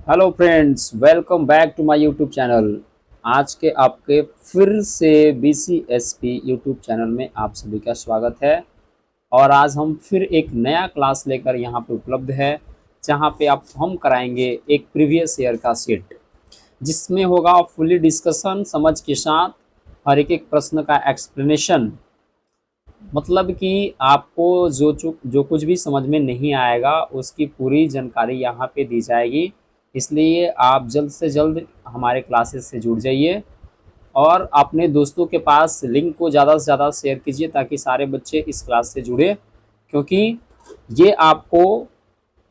Hello friends, welcome back to my YouTube channel. आज के आपके फिर से BCSP यूट्यूब चैनल में आप सभी का स्वागत है। और आज हम फिर एक नया क्लास लेकर यहाँ पे उपलब्ध है, जहाँ पे आप हम कराएंगे एक प्रीवियस ईयर का सेट, जिसमें होगा फुली डिस्कशन समझ के साथ, हर एक प्रश्न का एक्सप्लेनेशन। मतलब कि आपको जो कुछ भी समझ में नहीं आएगा उसकी पूरी जानकारी यहाँ पे दी जाएगी। इसलिए आप जल्द से जल्द हमारे क्लासेस से जुड़ जाइए और अपने दोस्तों के पास लिंक को ज़्यादा से ज़्यादा शेयर कीजिए ताकि सारे बच्चे इस क्लास से जुड़े, क्योंकि ये आपको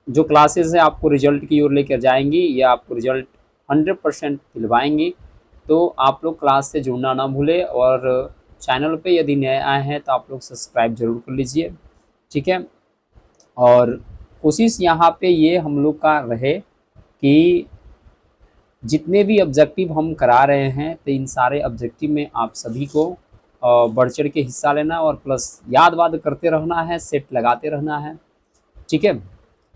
जो क्लासेस है आपको रिजल्ट की ओर लेकर जाएंगी, ये आपको रिजल्ट 100% दिलवाएंगी। तो आप लोग क्लास से जुड़ना ना भूलें और चैनल पे यदि नए आए हैं तो आप लोग सब्सक्राइब जरूर कर लीजिए, ठीक है। और कोशिश यहाँ पे ये हम लोग का रहे कि जितने भी ऑब्जेक्टिव हम करा रहे हैं तो इन सारे ऑब्जेक्टिव में आप सभी को बढ़ चढ़ के हिस्सा लेना और प्लस याद वाद करते रहना है, सेट लगाते रहना है, ठीक है।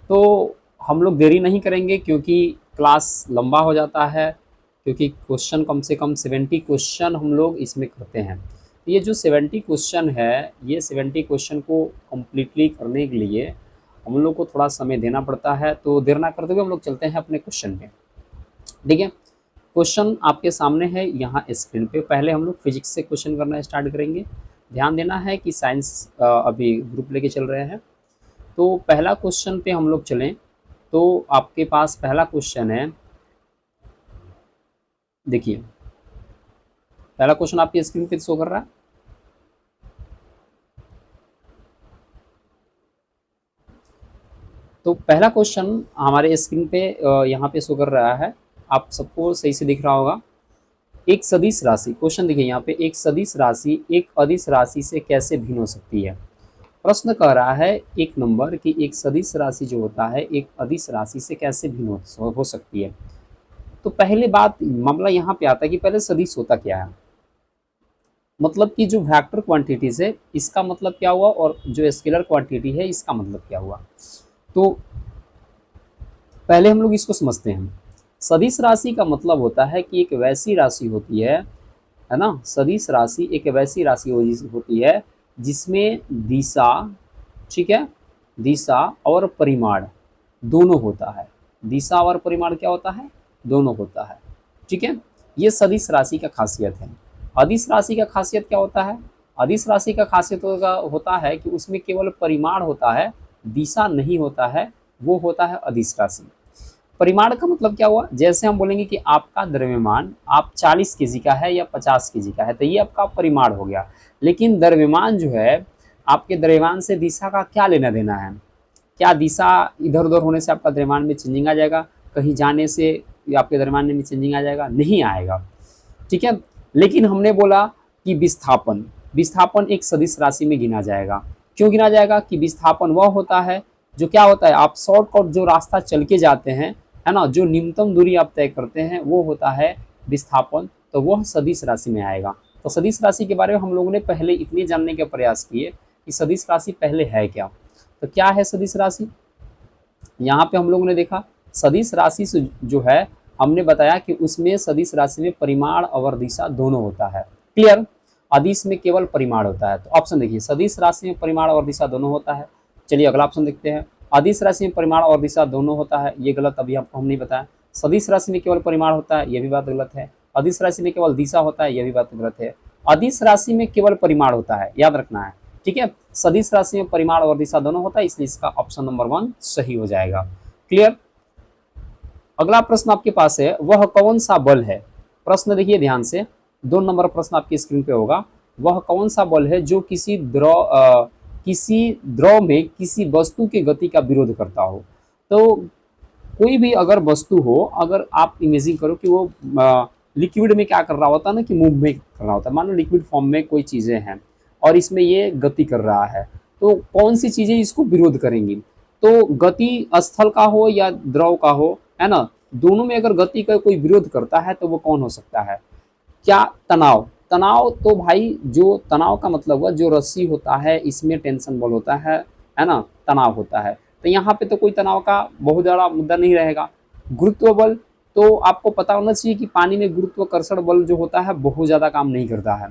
तो हम लोग देरी नहीं करेंगे क्योंकि क्लास लंबा हो जाता है, क्योंकि क्वेश्चन कम से कम 70 क्वेश्चन हम लोग इसमें करते हैं। ये जो 70 क्वेश्चन है, ये 70 क्वेश्चन को कम्प्लीटली करने के लिए हम लोग को थोड़ा समय देना पड़ता है। तो देर ना करते हुए हम लोग चलते हैं अपने क्वेश्चन पे, ठीक है। क्वेश्चन आपके सामने है यहाँ स्क्रीन पे। पहले हम लोग फिजिक्स से क्वेश्चन करना स्टार्ट करेंगे। ध्यान देना है कि साइंस अभी ग्रुप लेके चल रहे हैं। तो पहला क्वेश्चन पे हम लोग चलें तो आपके पास पहला क्वेश्चन है, देखिए पहला क्वेश्चन आपकी स्क्रीन पे शो कर रहा है। तो पहला क्वेश्चन हमारे स्क्रीन पे यहाँ पे शो कर रहा है, आप सबको सही से दिख रहा होगा। एक सदिश राशि, क्वेश्चन देखिए यहाँ पे, एक सदिश राशि एक अदिश राशि से कैसे भिन्न हो सकती है। प्रश्न कह रहा है एक नंबर कि एक सदिश राशि जो होता है एक अदिश राशि से कैसे भिन्न हो सकती है। तो पहले बात मामला यहाँ पे आता है कि पहले सदिश होता क्या है। मतलब कि जो वेक्टर क्वांटिटीज है इसका मतलब क्या हुआ, और जो स्केलर क्वांटिटी है इसका मतलब क्या हुआ। तो पहले हम लोग इसको समझते हैं। सदिश राशि का मतलब होता है कि एक वैसी राशि होती है ना। सदिश राशि एक वैसी राशि होती है जिसमें दिशा, ठीक है, दिशा और परिमाण दोनों होता है। दिशा और परिमाण क्या होता है, दोनों होता है, ठीक है। ये सदिश राशि का खासियत है। अदिश राशि का खासियत क्या होता है। अदिश राशि का खासियत होता है कि उसमें केवल परिमाण होता है, दिशा नहीं होता है, वो होता है अदिश राशि। परिमाण का मतलब क्या हुआ, जैसे हम बोलेंगे कि आपका द्रव्यमान आप 40 केजी का है या 50 केजी का है, तो ये आपका परिमाण हो गया। लेकिन द्रव्यमान जो है, आपके द्रव्यमान से दिशा का क्या लेना देना है। क्या दिशा इधर उधर होने से आपका द्रव्यमान में चेंजिंग आ जाएगा, कहीं जाने से आपके द्रव्यमान में चेंजिंग आ जाएगा, नहीं आएगा, ठीक है। लेकिन हमने बोला कि विस्थापन, विस्थापन एक सदिश राशि में गिना जाएगा। क्यों गिना जाएगा कि विस्थापन वह होता है जो क्या होता है, आप शॉर्टकट जो रास्ता चल के जाते हैं, है ना, जो न्यूनतम दूरी आप तय करते हैं वो होता है विस्थापन। तो वह सदिश राशि में आएगा। तो सदिश राशि के बारे में हम लोगों ने पहले इतने जानने के प्रयास किए कि सदिश राशि पहले है क्या। तो क्या है सदिश राशि, यहाँ पे हम लोगों ने देखा सदिश राशि से जो है, हमने बताया कि उसमें सदिश राशि में परिमाण और दिशा दोनों होता है। क्लियर। अदिश में केवल परिमाण होता है। तो ऑप्शन देखिए, सदिश राशि में परिमाण और दिशा दोनों होता है। चलिए अगला ऑप्शन देखते हैं। अदिश राशि में परिमाण और दिशा दोनों होता है, ये गलत, अभी आपको हम नहीं बताया। सदिश राशि में केवल परिमाण होता है, ये भी बात गलत है। अदिश राशि में केवल दिशा होता है, ये भी बात गलत है। अदिश राशि में केवल परिमाण होता है, याद रखना है, ठीक है। सदिश राशि में परिमाण और दिशा दोनों होता है, इसलिए इसका ऑप्शन नंबर 1 सही हो जाएगा। क्लियर। अगला प्रश्न आपके पास है, वह कौन सा बल है। प्रश्न देखिए ध्यान से, 2 नंबर प्रश्न आपकी स्क्रीन पे होगा। वह कौन सा बल है जो किसी द्रव में किसी वस्तु की गति का विरोध करता हो। तो कोई भी अगर वस्तु हो, अगर आप इमेजिन करो कि वो लिक्विड में क्या कर रहा होता है ना, कि मूव में कर रहा होता है। मान लो लिक्विड फॉर्म में कोई चीज़ें हैं और इसमें ये गति कर रहा है, तो कौन सी चीज़ें इसको विरोध करेंगी। तो गति स्थल का हो या द्रव का हो, है ना, दोनों में अगर गति का कोई विरोध करता है तो वो कौन हो सकता है। क्या, तनाव। तनाव, तो भाई जो तनाव का मतलब हुआ जो रस्सी होता है इसमें टेंशन बल होता है ना, तनाव होता है। तो यहाँ पे तो कोई तनाव का बहुत बड़ा मुद्दा नहीं रहेगा। गुरुत्व बल, तो आपको पता होना चाहिए कि पानी में गुरुत्वाकर्षण बल जो होता है बहुत ज़्यादा काम नहीं करता है।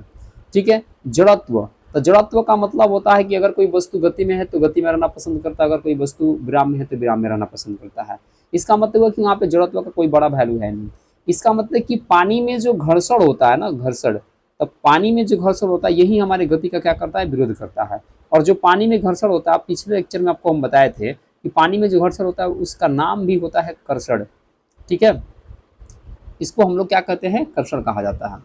ठीक है। जड़त्व, तो जड़त्व का मतलब होता है कि अगर कोई वस्तु गति में है तो गति में रहना पसंद करता है, अगर कोई वस्तु विराम में है तो विराम में रहना पसंद करता है। इसका मतलब है कि वहाँ पे जड़त्व का कोई बड़ा वैल्यू है नहीं। इसका मतलब कि पानी में जो घर्षण होता है ना, घर्षण, तो पानी में जो घर्षण होता है यही हमारी गति का क्या करता है, विरोध करता है। और जो पानी में घर्षण होता है, पिछले लेक्चर में आपको हम बताए थे कि पानी में जो घर्षण होता है उसका नाम भी होता है कर्षण। ठीक है, इसको हम लोग क्या कहते हैं, कर्षण कहा जाता है।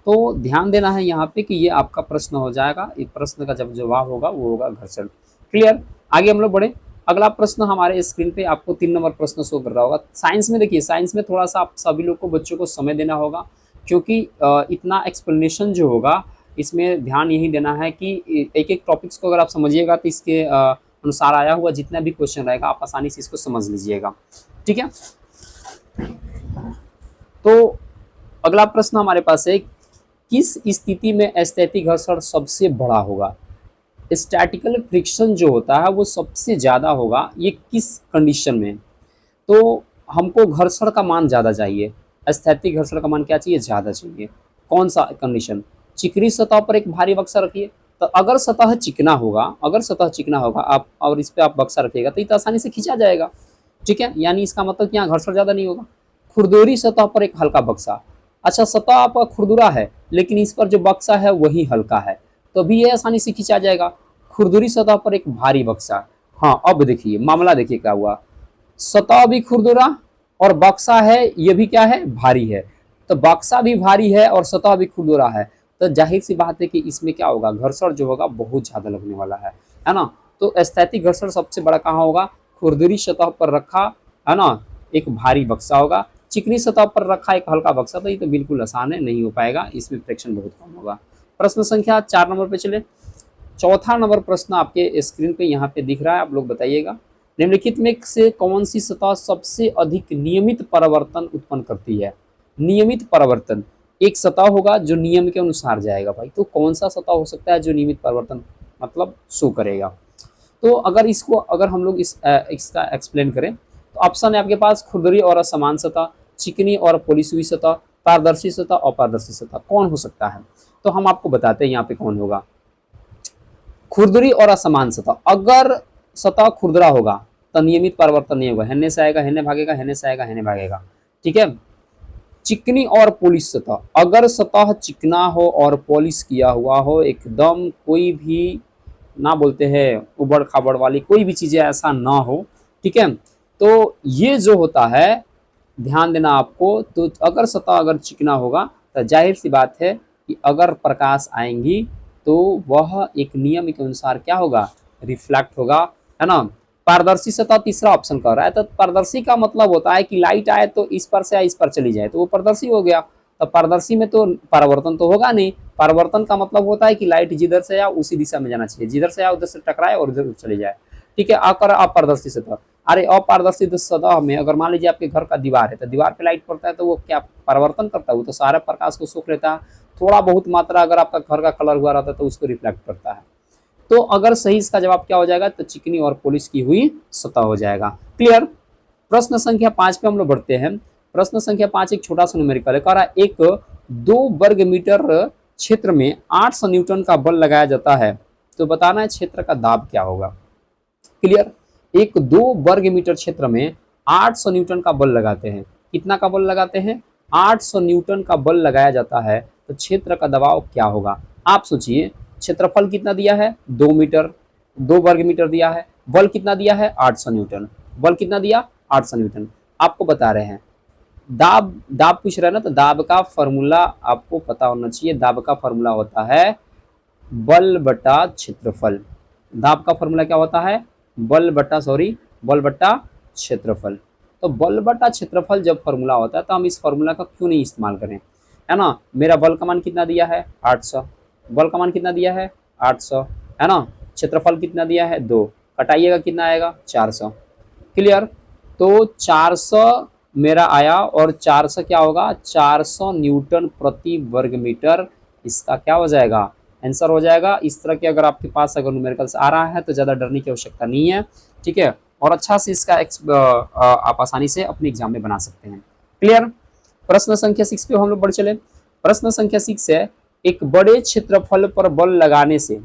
तो ध्यान देना है यहाँ पे कि ये आपका प्रश्न हो जाएगा, इस प्रश्न का जब जवाब होगा वो होगा घर्षण। क्लियर। आगे हम लोग बढ़े। अगला प्रश्न हमारे स्क्रीन पे आपको 3 नंबर प्रश्न शो कर रहा होगा। साइंस में देखिए, साइंस में थोड़ा सा आप सभी लोग को, बच्चों को समय देना होगा, क्योंकि इतना एक्सप्लेनेशन जो होगा इसमें ध्यान यही देना है कि एक एक टॉपिक्स को अगर आप समझिएगा तो इसके अनुसार आया हुआ जितना भी क्वेश्चन रहेगा आप आसानी से इसको समझ लीजिएगा। ठीक है। तो अगला प्रश्न हमारे पास है, किस स्थिति में स्थैतिक घर्षण सबसे बड़ा होगा? स्टैटिकल फ्रिक्शन जो होता है वो सबसे ज़्यादा होगा, ये किस कंडीशन में? तो हमको घर्षण का मान ज़्यादा चाहिए, स्थैतिक घर्षण का मान क्या चाहिए, ज़्यादा चाहिए। कौन सा कंडीशन? चिकनी सतह पर एक भारी बक्सा रखिए, तो अगर सतह चिकना होगा, अगर सतह चिकना होगा आप और इस पर आप बक्सा रखिएगा तो ये तो आसानी से खींचा जाएगा। ठीक है, यानी इसका मतलब कि यहाँ घर्षण ज़्यादा नहीं होगा। खुरदुरी सतह पर एक हल्का बक्सा, अच्छा सतह आपका खुरदुरा है लेकिन इस पर जो बक्सा है वही हल्का है, तो भी ये आसानी से खींचा जाएगा। खुरदुरी सतह पर एक भारी बक्सा, हाँ अब देखिए मामला देखिए क्या हुआ, सतह भी खुरदुरा और बक्सा है ये भी क्या है, भारी है। तो बक्सा भी भारी है और सतह भी खुरदुरा है, तो जाहिर सी बात है कि इसमें क्या होगा, घर्षण जो होगा बहुत ज्यादा लगने वाला है ना। तो स्थैतिक घर्षण सबसे बड़ा कहाँ होगा, खुरदुरी सतह पर रखा है ना एक भारी बक्सा होगा, चिकनी सतह पर रखा एक हल्का बक्सा, तो ये तो बिल्कुल आसान है, नहीं हो पाएगा, इसमें फ्रैक्शन बहुत कम होगा। प्रश्न संख्या 4 नंबर पे चले। चौथा नंबर प्रश्न आपके स्क्रीन पे यहाँ पे दिख रहा है, आप लोग बताइएगा, निम्नलिखित में से कौन सी सतह सबसे अधिक नियमित परिवर्तन उत्पन्न करती है? नियमित परिवर्तन, एक सतह होगा जो नियम के अनुसार जाएगा भाई, तो कौन सा सतह हो सकता है जो नियमित परिवर्तन मतलब शो करेगा? तो अगर इसको अगर हम लोग इसका एक्सप्लेन करें तो ऑप्शन है आपके पास, खुरदरी और असमान सतह, चिकनी और पोलिश हुई सतह, पारदर्शी सतह, अपारदर्शी सतह, कौन हो सकता है? तो हम आपको बताते हैं यहाँ पे कौन होगा। खुरदरी और असमान सतह, अगर सतह खुरदरा होगा तो नियमित परिवर्तन नहीं होगा, हेने से आएगा हेने भागेगा, हेने से आएगा हेने भागेगा। ठीक है। चिकनी और पॉलिश सतह, अगर सतह चिकना हो और पॉलिश किया हुआ हो, एकदम कोई भी ना बोलते हैं उबड़ खाबड़ वाली कोई भी चीजें ऐसा ना हो, ठीक है, तो ये जो होता है ध्यान देना आपको, तो अगर सतह अगर चिकना होगा तो जाहिर सी बात है कि अगर प्रकाश आएंगी तो वह एक नियम के अनुसार क्या होगा, रिफ्लेक्ट होगा, है ना। पारदर्शी सतह तीसरा ऑप्शन कर रहा है, तो पारदर्शी का मतलब होता है कि लाइट आए तो इस पर से इस पर चली जाए तो वो पारदर्शी हो गया। तो पारदर्शी में तो परावर्तन तो होगा नहीं, परावर्तन का मतलब होता है कि लाइट जिधर से आए उसी दिशा में जाना चाहिए, जिधर से आए उधर से टकराए और उधर चले जाए। ठीक है। आकर अपारदर्शी सतह, अरे अपारदर्शी सतह में अगर मान लीजिए आपके घर का दीवार है तो दीवार पे लाइट पड़ता है तो वो क्या परिवर्तन करता है, वो तो सारे प्रकाश को सोख लेता है, थोड़ा बहुत मात्रा अगर आपका घर का कलर हुआ रहता है तो उसको रिफ्लेक्ट करता है। तो अगर सही इसका जवाब क्या हो जाएगा, तो चिकनी और पॉलिश की हुई सतह हो जाएगा। क्लियर। प्रश्न संख्या 5 पे हम लोग बढ़ते हैं। प्रश्न संख्या 5 एक छोटा सा न्यूमेरिकल है, कह रहा है एक 2 वर्ग मीटर क्षेत्र में 800 न्यूटन का बल लगाया जाता है, तो बताना है क्षेत्र का दाब क्या होगा। क्लियर। एक 2 वर्ग मीटर क्षेत्र में 800 न्यूटन का बल लगाते हैं, कितना का बल लगाते हैं, 800 न्यूटन का बल लगाया जाता है, तो क्षेत्र का दबाव क्या होगा? आप सोचिए, क्षेत्रफल कितना दिया है, 2 मीटर, 2 वर्ग मीटर दिया है, बल कितना दिया है, 800 न्यूटन, बल कितना दिया, 800 न्यूटन। आपको बता रहे हैं दाब, दाब पूछ रहे हैं ना, तो दाब का फॉर्मूला आपको पता होना चाहिए। दाब का फॉर्मूला होता है बल बटा क्षेत्रफल। दाब का फॉर्मूला क्या होता है, बल बटा क्षेत्रफल। तो बल बटा क्षेत्रफल जब फॉर्मूला होता है तो हम इस फॉर्मूला का क्यों नहीं इस्तेमाल करें, है ना। मेरा बल का मान कितना दिया है, 800, बल का मान कितना दिया है, 800, है ना। क्षेत्रफल कितना दिया है, 2, कटाइएगा कितना आएगा, 400। क्लियर। तो 400 मेरा आया और 400 क्या होगा, 400 न्यूटन प्रति वर्ग मीटर, इसका क्या हो जाएगा, आंसर हो जाएगा। इस तरह के अगर आपके पास अगर न्यूमेरिकल्स आ रहा है तो ज़्यादा डरने की आवश्यकता नहीं है। ठीक है, और अच्छा से इसका आप आसानी से अपने एग्जाम में बना सकते हैं। क्लियर। प्रश्न संख्या 6 पे हम लोग बढ़ चले। प्रश्न संख्या 6 है, एक बड़े क्षेत्रफल पर बल लगाने से,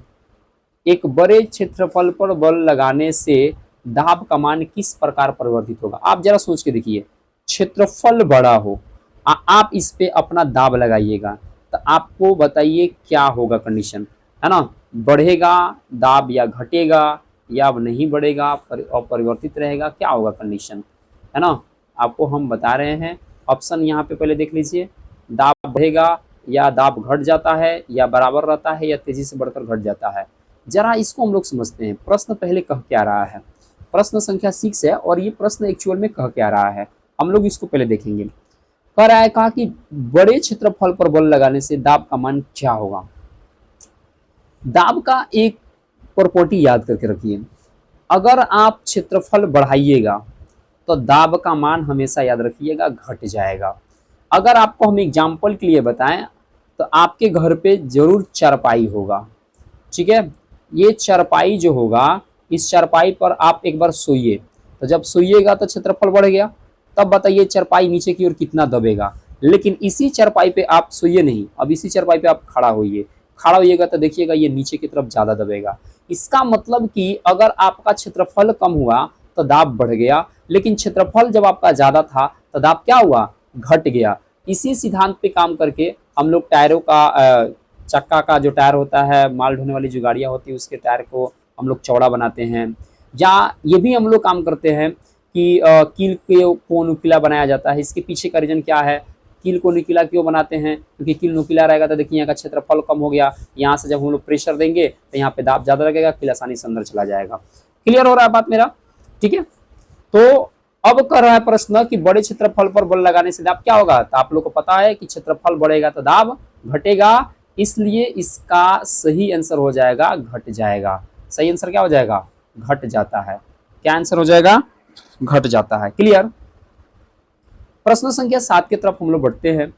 एक बड़े क्षेत्रफल पर बल लगाने से दाब का मान किस प्रकार परिवर्तित होगा। आप जरा सोच के देखिए, क्षेत्रफल बड़ा हो, आप इस पे अपना दाब लगाइएगा, तो आपको बताइए क्या होगा कंडीशन, है ना। बढ़ेगा दाब या घटेगा या नहीं बढ़ेगा और परिवर्तित रहेगा, क्या होगा कंडीशन, है ना। आपको हम बता रहे हैं। ऑप्शन यहाँ पे पहले देख लीजिए, दाब बढ़ेगा या दाब घट जाता है या बराबर रहता है या तेजी से बढ़कर घट जाता है। जरा इसको हम लोग समझते हैं। प्रश्न पहले कह क्या रहा है, प्रश्न संख्या 6 है और ये प्रश्न एक्चुअल में कह क्या रहा है, हम लोग इसको पहले देखेंगे। कह रहा है, कहा कि बड़े क्षेत्रफल पर बल लगाने से दाब का मान क्या होगा। दाब का एक प्रॉपर्टी याद करके रखिए, अगर आप क्षेत्रफल बढ़ाइएगा तो दाब का मान हमेशा याद रखिएगा घट जाएगा। अगर आपको हम एग्जाम्पल के लिए बताएं तो आपके घर पे जरूर चारपाई होगा, ठीक है। ये चारपाई जो होगा, इस चारपाई पर आप एक बार सोइए, तो जब सोइएगा तो क्षेत्रफल बढ़ गया, तब बताइए चारपाई नीचे की ओर कितना दबेगा। लेकिन इसी चारपाई पे आप सोइए नहीं, अब इसी चारपाई पे आप खड़ा होइए, खड़ा होइएगा तो देखिएगा ये नीचे की तरफ ज्यादा दबेगा। इसका मतलब कि अगर आपका क्षेत्रफल कम हुआ तो दाब बढ़ गया, लेकिन क्षेत्रफल जब आपका ज्यादा था तो दाब क्या हुआ, घट गया। इसी सिद्धांत पे काम करके हम लोग टायरों का चक्का का जो टायर होता है, माल ढोने वाली जो गाड़ियां होती है उसके टायर को हम लोग चौड़ा बनाते हैं। या ये भी हम लोग काम करते हैं कि कील को नुकीला बनाया जाता है। इसके पीछे का रीजन क्या है, कील को नुकीला क्यों बनाते हैं, क्योंकि कील नुकीला रहेगा तो देखिए यहाँ का क्षेत्रफल कम हो गया, यहाँ से जब हम लोग प्रेशर देंगे तो यहाँ पे दाब ज्यादा लगेगा, कील आसानी से अंदर चला जाएगा। क्लियर हो रहा है बात मेरा, ठीक है। तो अब कर रहा है प्रश्न कि बड़े क्षेत्रफल पर बल लगाने से दाब क्या होगा। तो आप लोग को पता है कि क्षेत्रफल बढ़ेगा तो दाब घटेगा, इसलिए इसका सही आंसर हो जाएगा घट जाएगा। सही आंसर क्या हो जाएगा, घट जाता है। क्या आंसर हो जाएगा, घट जाता है। क्लियर। प्रश्न संख्या 7 की तरफ हम लोग बढ़ते हैं।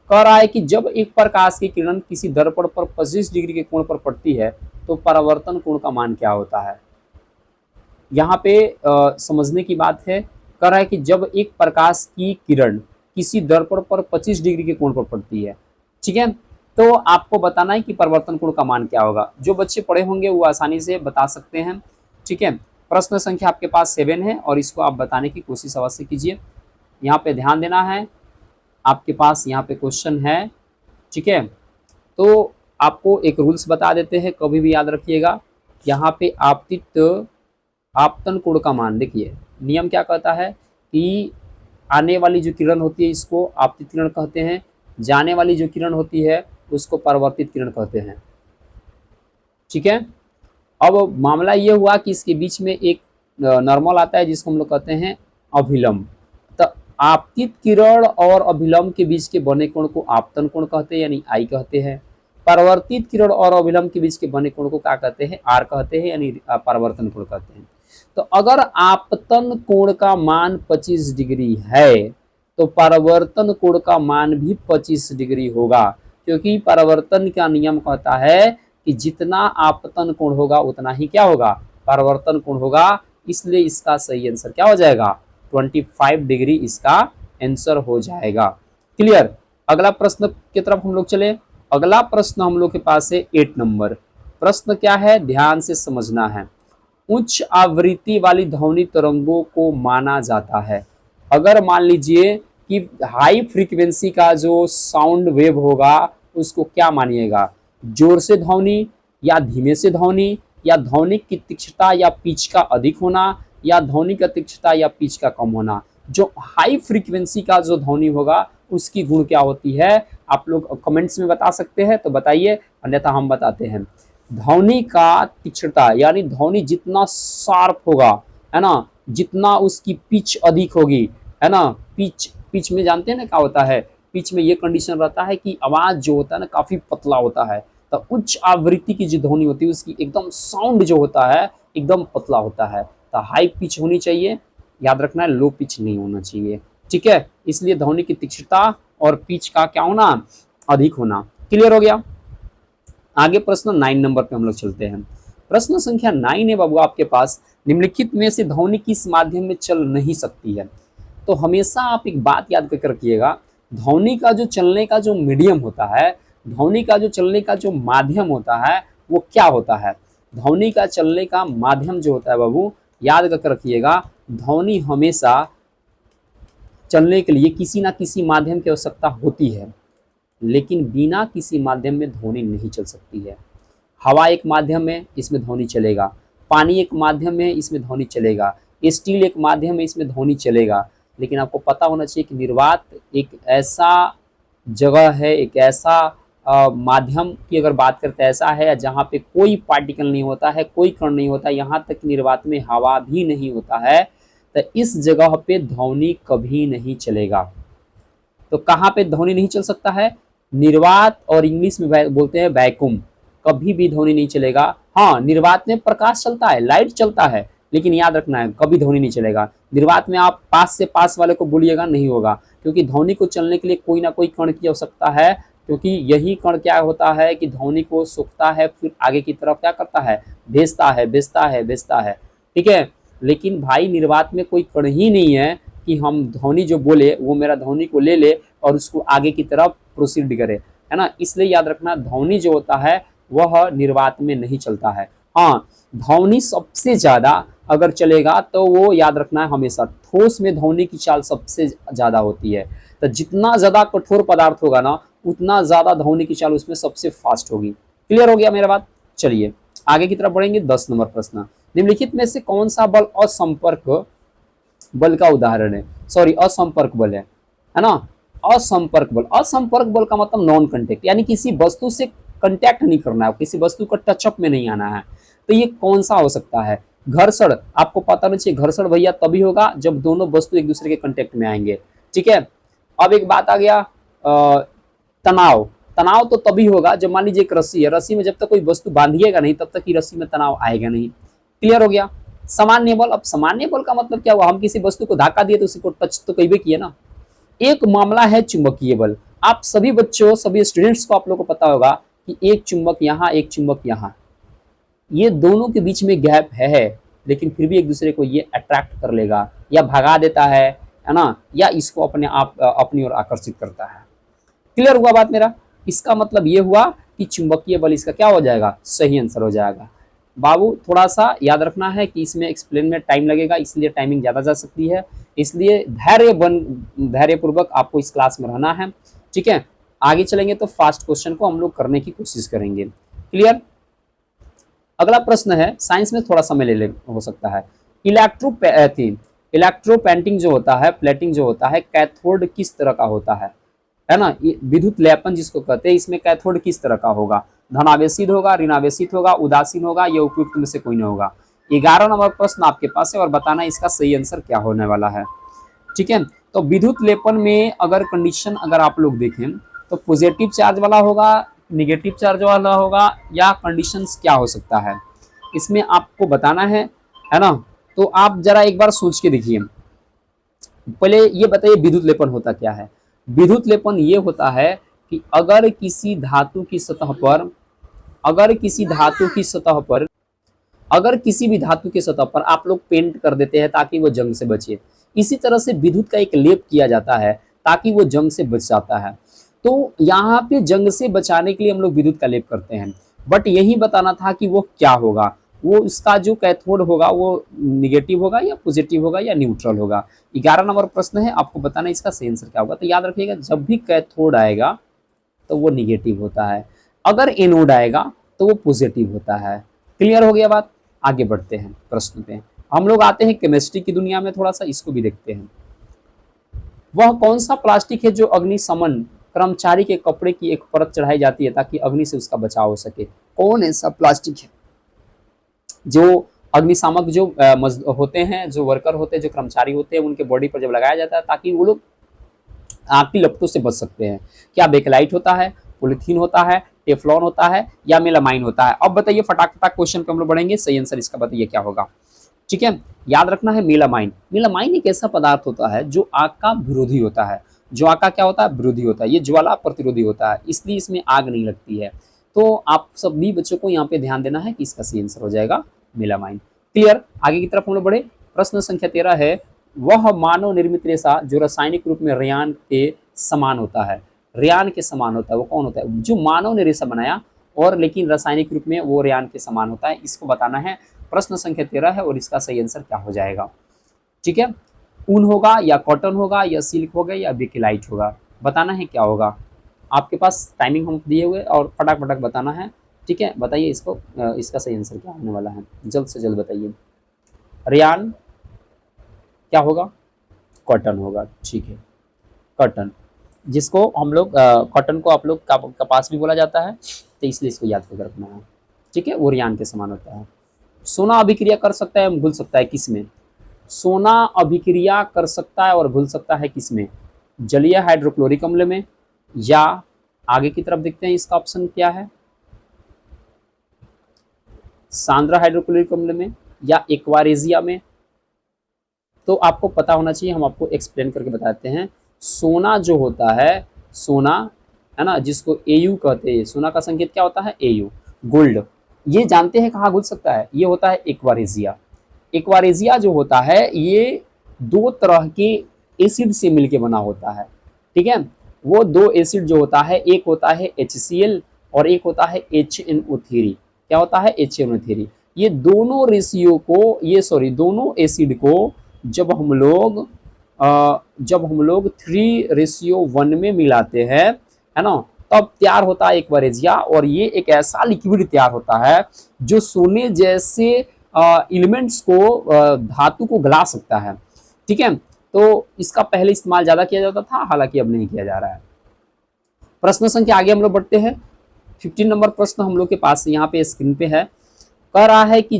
कह रहा है कि जब एक प्रकाश की किरण किसी दर्पण पर 25 डिग्री के कोण पर पड़ती है तो परावर्तन कोण का मान क्या होता है। यहाँ पे समझने की बात है। कह रहा है कि जब एक प्रकाश की किरण किसी दर्पण पर 25 डिग्री के कोण पर पड़ती है, ठीक है, तो आपको बताना है कि परिवर्तन कोण का मान क्या होगा। जो बच्चे पढ़े होंगे वो आसानी से बता सकते हैं, ठीक है। प्रश्न संख्या आपके पास 7 है और इसको आप बताने की कोशिश अवश्य कीजिए। यहाँ पे ध्यान देना है, आपके पास यहाँ पे क्वेश्चन है, ठीक है। तो आपको एक रूल्स बता देते हैं, कभी भी याद रखिएगा। यहाँ पे आपतन कोण का मान, देखिए नियम क्या कहता है कि आने वाली जो किरण होती है इसको आपतित किरण कहते हैं, जाने वाली जो किरण होती है उसको परावर्तित किरण कहते हैं, ठीक है। अब मामला ये हुआ कि इसके बीच में एक नॉर्मल आता है जिसको हम लोग कहते हैं अभिलंब। तो आपतित किरण और अभिलंब के बीच के बने कोण को आपतन कोण कहते हैं, यानी आई कहते हैं। परावर्तित किरण और अभिलंब के बीच के बने कोण को क्या कहते हैं, आर कहते हैं, यानी परावर्तन कोण कहते हैं। तो अगर आपतन कोण का मान 25 डिग्री है तो परावर्तन कोण का मान भी 25 डिग्री होगा, क्योंकि परावर्तन का नियम कहता है कि जितना आपतन कोण होगा उतना ही क्या होगा, परावर्तन कोण होगा। इसलिए इसका सही आंसर क्या हो जाएगा, 25 डिग्री इसका आंसर हो जाएगा। क्लियर। अगला प्रश्न की तरफ हम लोग चले। अगला प्रश्न हम लोग के पास है 8 नंबर। प्रश्न क्या है, ध्यान से समझना है। उच्च आवृत्ति वाली ध्वनि तरंगों को माना जाता है। अगर मान लीजिए कि हाई फ्रीक्वेंसी का जो साउंड वेव होगा उसको क्या मानिएगा, जोर से ध्वनि या धीमे से ध्वनि, या ध्वनि की तीक्ष्णता या पिच का अधिक होना, या ध्वनि का तीक्ष्णता या पिच का कम होना। जो हाई फ्रीक्वेंसी का जो ध्वनि होगा उसकी गुण क्या होती है, आप लोग कमेंट्स में बता सकते हैं तो बताइए, अन्यथा हम बताते हैं। ध्वनि का तीक्ष्णता यानी ध्वनि जितना शार्प होगा, है ना, जितना उसकी पिच अधिक होगी, है ना। पिच में जानते हैं ना क्या होता है, पिच में ये कंडीशन रहता है कि आवाज जो होता है ना काफी पतला होता है। तो उच्च आवृत्ति की जो ध्वनि होती है उसकी एकदम साउंड जो होता है एकदम पतला होता है। तो हाई पिच होनी चाहिए, याद रखना है, लो पिच नहीं होना चाहिए, ठीक है। इसलिए ध्वनि की तीक्ष्णता और पिच का क्या होना, अधिक होना। क्लियर हो गया। आगे प्रश्न 9 नंबर पे हम लोग चलते हैं। प्रश्न संख्या 9 है बाबू आपके पास, निम्नलिखित में से ध्वनि किस माध्यम में चल नहीं सकती है। तो हमेशा आप एक बात याद करके रखिएगा, ध्वनि का जो चलने का जो मीडियम होता है, ध्वनि का जो चलने का जो माध्यम होता है वो क्या होता है। ध्वनि का चलने का माध्यम जो होता है बाबू, याद करके रखिएगा, ध्वनि हमेशा चलने के लिए किसी ना किसी माध्यम की आवश्यकता होती है, लेकिन बिना किसी माध्यम में ध्वनि नहीं चल सकती है। हवा एक माध्यम है, इसमें ध्वनि चलेगा। पानी एक माध्यम है, इसमें ध्वनि चलेगा। स्टील एक माध्यम है, इसमें ध्वनि चलेगा। लेकिन आपको पता होना चाहिए कि निर्वात एक ऐसा जगह है, एक ऐसा माध्यम की अगर बात करते हैं ऐसा है जहाँ पे कोई पार्टिकल नहीं होता है, कोई कण नहीं होता, यहाँ तक निर्वात में हवा भी नहीं होता है, तो इस जगह पे ध्वनि कभी नहीं चलेगा। तो कहाँ पे ध्वनि नहीं चल सकता है? निर्वात, और इंग्लिश में बोलते हैं वैक्यूम, कभी भी ध्वनि नहीं चलेगा। हाँ, निर्वात में प्रकाश चलता है, लाइट चलता है, लेकिन याद रखना है कभी ध्वनि नहीं चलेगा। निर्वात में आप पास से पास वाले को बोलिएगा, नहीं होगा, क्योंकि ध्वनि को चलने के लिए कोई ना कोई कण की आवश्यकता है, क्योंकि यही कण क्या होता है कि ध्वनि को सोखता है, फिर आगे की तरफ क्या करता है, भेजता है। ठीक है, लेकिन भाई निर्वात में कोई कण ही नहीं है कि हम ध्वनि जो बोले वो मेरा ध्वनि को ले ले और उसको आगे की तरफ प्रोसीड करे, है ना। इसलिए याद रखना, ध्वनि जो होता है वह निर्वात में नहीं चलता है। हाँ, ध्वनि सबसे ज्यादा अगर चलेगा तो वो याद रखना है हमेशा, ठोस में ध्वनि की चाल सबसे ज्यादा होती है। तो जितना ज्यादा कठोर पदार्थ होगा ना, उतना ज्यादा ध्वनि की चाल उसमें सबसे फास्ट होगी। क्लियर हो गया मेरा बात? चलिए आगे की तरफ बढ़ेंगे। 10 नंबर प्रश्न, निम्नलिखित में से कौन सा बल असंपर्क बल का उदाहरण है? सॉरी, असंपर्क बल है ना। असंपर्क बल, असंपर्क बल का मतलब नॉन कंटेक्ट, यानी किसी वस्तु से कंटेक्ट नहीं करना है, किसी वस्तु का टचअप में नहीं आना है। तो ये कौन सा हो सकता है? घर्षण, आपको पता नहीं चाहिए, घर्षण भैया तभी होगा जब दोनों वस्तु एक दूसरे के कंटेक्ट में आएंगे। ठीक है, अब एक बात आ गया, तनाव। तनाव तो तभी होगा जब मान लीजिए एक रस्सी है, रस्सी में जब तक कोई वस्तु बांधिएगा नहीं तब तक की रस्सी में तनाव आएगा नहीं। क्लियर हो गया? सामान्य बल, अब सामान्य बल का मतलब क्या हुआ, हम किसी वस्तु को धक्का दिए तो उसी को टच तो कई भी किए ना। एक मामला है चुंबकीय बल। आप सभी बच्चों, सभी स्टूडेंट्स को आप लोगों को पता होगा कि एक चुंबक यहाँ, एक चुंबक यहाँ, ये दोनों के बीच में गैप है, लेकिन फिर भी एक दूसरे को ये अट्रैक्ट कर लेगा या भगा देता है ना, या इसको अपने आप अपनी ओर आकर्षित करता है। क्लियर हुआ बात मेरा? इसका मतलब ये हुआ कि चुंबकीय बल इसका क्या हो जाएगा, सही आंसर हो जाएगा। बाबू थोड़ा सा याद रखना है कि इसमें एक्सप्लेन में टाइम लगेगा, इसलिए टाइमिंग ज़्यादा जा सकती है, इसलिए धैर्यपूर्वक आपको इस क्लास में रहना है। ठीक है, आगे चलेंगे तो फास्ट क्वेश्चन को हम लोग करने की कोशिश करेंगे। क्लियर? अगला प्रश्न है, साइंस में थोड़ा समय ले हो सकता है। इलेक्ट्रोपेंटिंग जो होता है, प्लेटिंग जो होता है, कैथोड किस तरह का होता है ना, विद्युत लेपन जिसको कहते हैं, इसमें कैथोड किस तरह का होगा? धनावेशित होगा, ऋणावेशित होगा, उदासीन होगा, या उपयुक्त में से कोई नहीं होगा? 11 नंबर प्रश्न आपके पास है और बताना इसका सही आंसर क्या होने वाला है। ठीक है, तो विद्युत लेपन में अगर कंडीशन अगर आप लोग देखें तो पॉजिटिव चार्ज वाला होगा, निगेटिव चार्ज वाला होगा, या कंडीशंस क्या हो सकता है इसमें आपको बताना है ना। तो आप जरा एक बार सोच के देखिए, पहले ये बताइए विद्युत लेपन होता क्या है। विद्युत लेपन ये होता है कि अगर किसी धातु की सतह पर, अगर किसी भी धातु की सतह पर आप लोग पेंट कर देते हैं ताकि वो जंग से बचे, इसी तरह से विद्युत का एक लेप किया जाता है ताकि वो जंग से बच जाता है। तो यहाँ पे जंग से बचाने के लिए हम लोग विद्युत का लेप करते हैं, बट यही बताना था कि वो क्या होगा, वो उसका जो कैथोड होगा वो निगेटिव होगा या पॉजिटिव होगा या न्यूट्रल होगा। 11 नंबर प्रश्न है, आपको बताना इसका सही आंसर क्या होगा। तो याद रखिएगा, जब भी कैथोड आएगा तो वो निगेटिव होता है, अगर एनोड आएगा तो वो पॉजिटिव होता है। क्लियर हो गया बात? आगे बढ़ते हैं प्रश्न पे, हम लोग आते हैं केमिस्ट्री की दुनिया में, थोड़ा सा इसको भी देखते हैं। वह कौन सा प्लास्टिक है जो अग्निशमन कर्मचारी के कपड़े की एक परत चढ़ाई जाती है ताकि अग्नि से उसका बचाव हो सके? कौन ऐसा प्लास्टिक है जो अग्निशामक जो होते हैं, जो वर्कर होते हैं, जो कर्मचारी होते हैं, उनके बॉडी पर जब लगाया जाता है ताकि वो लोग आग की लपटों से बच सकते हैं? क्या बेकलाइट होता है, पॉलीथीन होता है, टेफ्लॉन होता है, या मेलामाइन होता है? अब बताइए, फटाक फटाक क्वेश्चन पे हम लोग बढ़ेंगे, सही आंसर इसका बताइए क्या होगा। ठीक है, याद रखना है मेलामाइन। मेलामाइन एक ऐसा पदार्थ होता है जो आग का विरोधी होता है, जो आग का क्या होता है, विरोधी होता है। ये ज्वाला प्रतिरोधी होता है, इसलिए इसमें आग नहीं लगती है। तो आप सभी बच्चों को यहाँ पे ध्यान देना है कि इसका सही आंसर हो जाएगा मेलामाइन। क्लियर, आगे की तरफ हम लोग बढ़े। प्रश्न संख्या 13 है, वह मानव निर्मित रेशा जो रासायनिक रूप में रेयान के समान होता है। रेयान के समान होता है वो कौन होता है? जो मानव ने रेशा बनाया और लेकिन रासायनिक रूप में वो रेयान के समान होता है, इसको बताना है। प्रश्न संख्या 13 है और इसका सही आंसर क्या हो जाएगा? ठीक है, ऊन होगा या कॉटन होगा या सिल्क होगा या बेकेलाइट होगा, बताना है क्या होगा। आपके पास टाइमिंग हम दिए हुए और फटाक फटाक बताना है। ठीक है, बताइए इसको, इसका सही आंसर क्या होने वाला है, जल्द से जल्द बताइए। रेयान क्या होगा? कॉटन होगा। ठीक है, कॉटन, जिसको हम लोग कॉटन को आप लोग कपास भी बोला जाता है, तो इसलिए इसको याद करके रखना है। ठीक है, वो रेयान के समान होता है। सोना अभिक्रिया कर सकता है, घुल सकता है किसमें? सोना अभिक्रिया कर सकता है और घुल सकता है किसमें? जलीय हाइड्रोक्लोरिक अम्ल में, या आगे की तरफ देखते हैं इसका ऑप्शन क्या है, सांद्र हाइड्रोक्लोरिक अम्ल में या एक्वारेजिया में। तो आपको पता होना चाहिए, हम आपको एक्सप्लेन करके बताते हैं। सोना जो होता है, सोना है ना, जिसको Au कहते हैं, सोना का संकेत क्या होता है? Au। गोल्ड, ये जानते हैं कहाँ घुल सकता है? ये होता है एक्वारेजिया। एक्वारेजिया जो होता है ये दो तरह के एसिड से मिलके बना होता है। ठीक है, वो दो एसिड जो होता है, एक होता है HCl और एक होता है HNO3। क्या होता है? HNO3। ये दोनों रेशियो को, ये सॉरी दोनों एसिड को जब हम लोग 3:1 में मिलाते हैं, है ना, तब तैयार होता है एक्वारेजिया। और ये एक ऐसा लिक्विड तैयार होता है जो सोने जैसे एलिमेंट्स को, धातु को गला सकता है। ठीक है, तो इसका पहले इस्तेमाल ज्यादा किया जाता था, हालांकि अब नहीं किया जा रहा है। प्रश्न संख्या आगे हम लोग बढ़ते हैं। 15 नंबर प्रश्न हम लोग के पास यहाँ पे स्क्रीन पे है। कह रहा है कि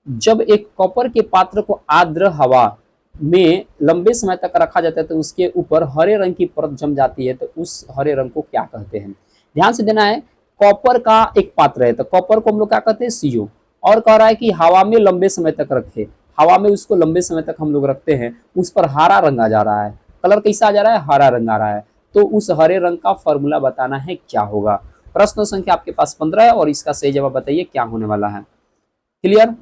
जब एक कॉपर के पात्र को आर्द्र हवा में लंबे समय तक रखा जाता है तो उसके ऊपर हरे रंग की परत जम जाती है, तो उस हरे रंग को क्या कहते हैं? ध्यान से देना है। कॉपर का एक पात्र है, तो कॉपर को हम लोग क्या कहते हैं? CO। और कह रहा है कि हवा में लंबे समय तक रखे, हवा में उसको लंबे समय तक हम लोग रखते हैं, उस पर हरा रंग आ जा रहा है। कलर कैसा आ जा रहा है? हरा रंग आ रहा है। तो उस हरे रंग का फॉर्मूला बताना है क्या होगा। प्रश्न संख्या आपके पास 15 है और इसका सही जवाब बताइए क्या होने वाला है। क्लियर,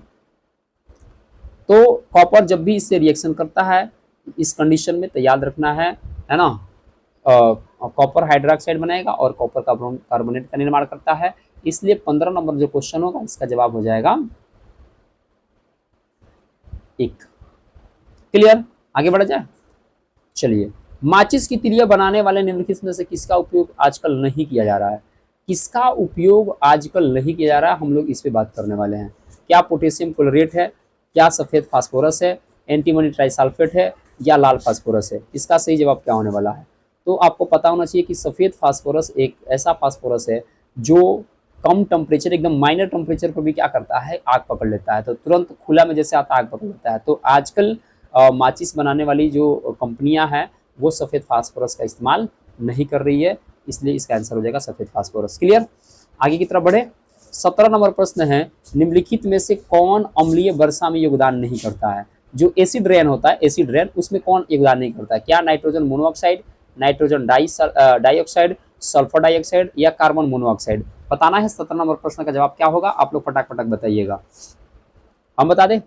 तो कॉपर जब भी इससे रिएक्शन करता है इस कंडीशन में, तो याद रखना है ना, कॉपर हाइड्रोक्साइड बनाएगा और कॉपर कार्बोनेट का निर्माण करता है। इसलिए 15 नंबर जो क्वेश्चन होगा इसका जवाब हो जाएगा 1। क्लियर, आगे बढ़ा जाए। चलिए, माचिस की तिलिया बनाने वाले निम्नलिखित में से किसका उपयोग आजकल नहीं किया जा रहा है? किसका उपयोग आजकल नहीं किया जा रहा है, हम लोग इस पे बात करने वाले हैं। क्या पोटेशियम क्लोरेट है, क्या सफेद फास्फोरस है, एंटीमनी ट्राइसल्फेट है, या लाल फास्फोरस है? इसका सही जवाब क्या होने वाला है? तो आपको पता होना चाहिए कि सफेद फास्फोरस एक ऐसा फास्फोरस है जो कम टेम्परेचर, एकदम माइनर टेम्परेचर पर भी क्या करता है? आग पकड़ लेता है। तो तुरंत खुला में जैसे आता आग पकड़ लेता है। तो आजकल माचिस बनाने वाली जो कंपनियां हैं वो सफेद फास्फोरस का इस्तेमाल नहीं कर रही है, इसलिए इसका आंसर हो जाएगा सफेद फास्फोरस। क्लियर, आगे की तरफ बढ़े। 17 नंबर प्रश्न है, निम्नलिखित में से कौन अम्लीय वर्षा में योगदान नहीं करता है? जो एसिड रेन होता है, एसिड रेन, उसमें कौन योगदान नहीं करता है? क्या nitrogen monoxide, nitrogen dioxide, sulphur dioxide, या कार्बन मोनोऑक्साइड? बताना है। 17 नंबर प्रश्न का जवाब क्या होगा, आप लोग फटाक फटाक बताइएगा। हम बता दें,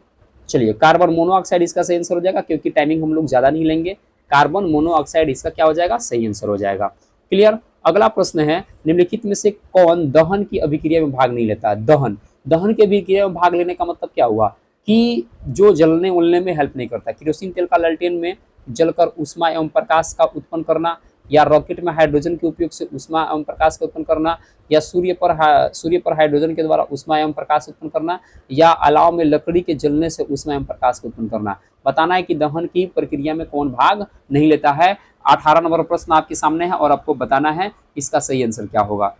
चलिए कार्बन मोनोऑक्साइड इसका सही आंसर हो जाएगा, क्योंकि टाइमिंग हम लोग ज्यादा नहीं लेंगे। कार्बन मोनोऑक्साइड इसका क्या हो जाएगा? सही आंसर हो जाएगा। क्लियर, अगला प्रश्न है, निम्नलिखित में से कौन दहन की अभिक्रिया में भाग नहीं लेता है? दहन की अभिक्रिया में भाग लेने का मतलब क्या हुआ कि जो जलने उलने में हेल्प नहीं करता। केरोसिन तेल का लालटेन में जलकर ऊष्मा एवं प्रकाश का उत्पन्न करना, या रॉकेट में हाइड्रोजन के उपयोग से ऊष्मा एवं प्रकाश का उत्पन्न करना, या सूर्य पर हाइड्रोजन के द्वारा ऊष्मा एवं प्रकाश उत्पन्न करना, या अलाव में लकड़ी के जलने से ऊष्मा एवं प्रकाश को उत्पन्न करना। बताना है कि दहन की प्रक्रिया में कौन भाग नहीं लेता है। 18 नंबर प्रश्न आपके सामने है और आपको बताना है इसका सही आंसर क्या होगा।